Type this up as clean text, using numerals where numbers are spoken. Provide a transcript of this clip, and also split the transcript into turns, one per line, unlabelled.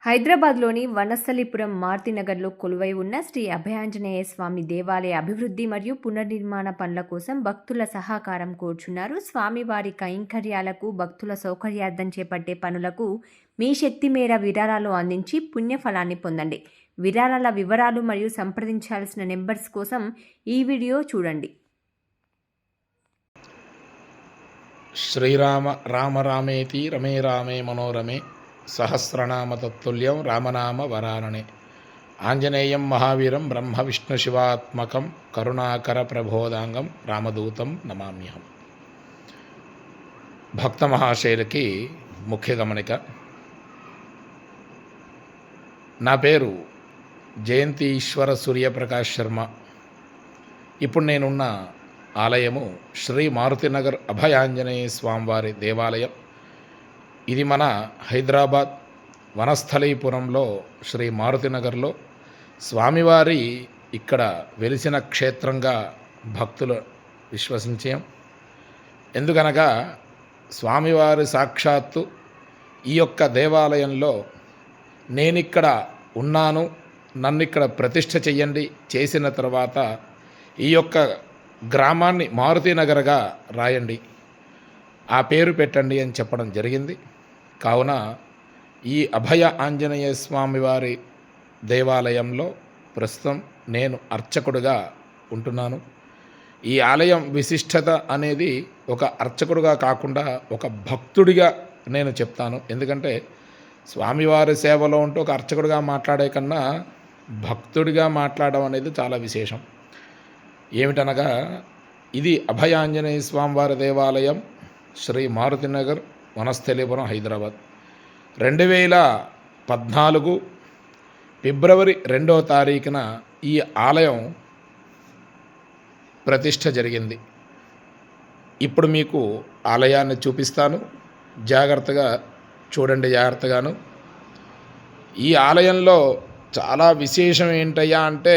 హైదరాబాద్లోని వనస్థలిపురం మారుతినగర్లో కొలువై ఉన్న శ్రీ అభయాంజనేయ స్వామి దేవాలయ అభివృద్ధి మరియు పునర్నిర్మాణ పనుల కోసం భక్తుల సహకారం కోరుచున్నారు. స్వామివారి కైంకర్యాలకు భక్తుల సౌకర్యార్థం చేపట్టే పనులకు మీ శక్తి మేర విరాళాలు అందించి పుణ్యఫలాన్ని పొందండి. విరాళాల వివరాలు మరియు సంప్రదించాల్సిన నెంబర్స్ కోసం ఈ వీడియో చూడండి.
శ్రీరామ రామ రామేతి రమే రామే మనోరమే సహస్రనామ తత్తుల్యం రామనామ వరాననే. ఆంజనేయం మహావీరం బ్రహ్మ విష్ణు శివాత్మకం కరుణాకర ప్రబోధాంగం రామదూతం నమామ్యహం. భక్త మహాశైలకి ముఖ్య గమనిక. నా పేరు జయంతి ఈశ్వర సూర్యప్రకాష్ శర్మ. ఇప్పుడు నేనున్న ఆలయము శ్రీ మారుతినగర్ అభయాంజనేయ స్వామివారి దేవాలయం. ఇది మన హైదరాబాద్ వనస్థలీపురంలో శ్రీ మారుతినగర్లో స్వామివారి ఇక్కడ వెలిసిన క్షేత్రంగా భక్తులు విశ్వసించాం. ఎందుకనగా స్వామివారి సాక్షాత్తు ఈ యొక్క దేవాలయంలో నేనిక్కడ ఉన్నాను, నన్నిక్కడ ప్రతిష్ఠ చెయ్యండి, చేసిన తర్వాత ఈ యొక్క గ్రామాన్ని మారుతినగర్గా రాయండి, ఆ పేరు పెట్టండి అని చెప్పడం జరిగింది. కావున ఈ అభయ ఆంజనేయ స్వామివారి దేవాలయంలో ప్రస్తుతం నేను అర్చకుడిగా ఉంటున్నాను. ఈ ఆలయం విశిష్టత అనేది ఒక అర్చకుడిగా కాకుండా ఒక భక్తుడిగా నేను చెప్తాను. ఎందుకంటే స్వామివారి సేవలో ఉంటూ ఒక అర్చకుడిగా మాట్లాడే కన్నా భక్తుడిగా మాట్లాడడం అనేది చాలా విశేషం. ఏమిటనగా ఇది అభయ ఆంజనేయ స్వామివారి దేవాలయం, శ్రీ మారుతినగర్, వనస్థలీపురం, హైదరాబాద్. 2014 ఫిబ్రవరి 2వ తారీఖున ఈ ఆలయం ప్రతిష్ఠ జరిగింది. ఇప్పుడు మీకు ఆలయాన్ని చూపిస్తాను, జాగ్రత్తగా చూడండి. జాగ్రత్తగాను. ఈ ఆలయంలో చాలా విశేషం ఏంటయ్యా అంటే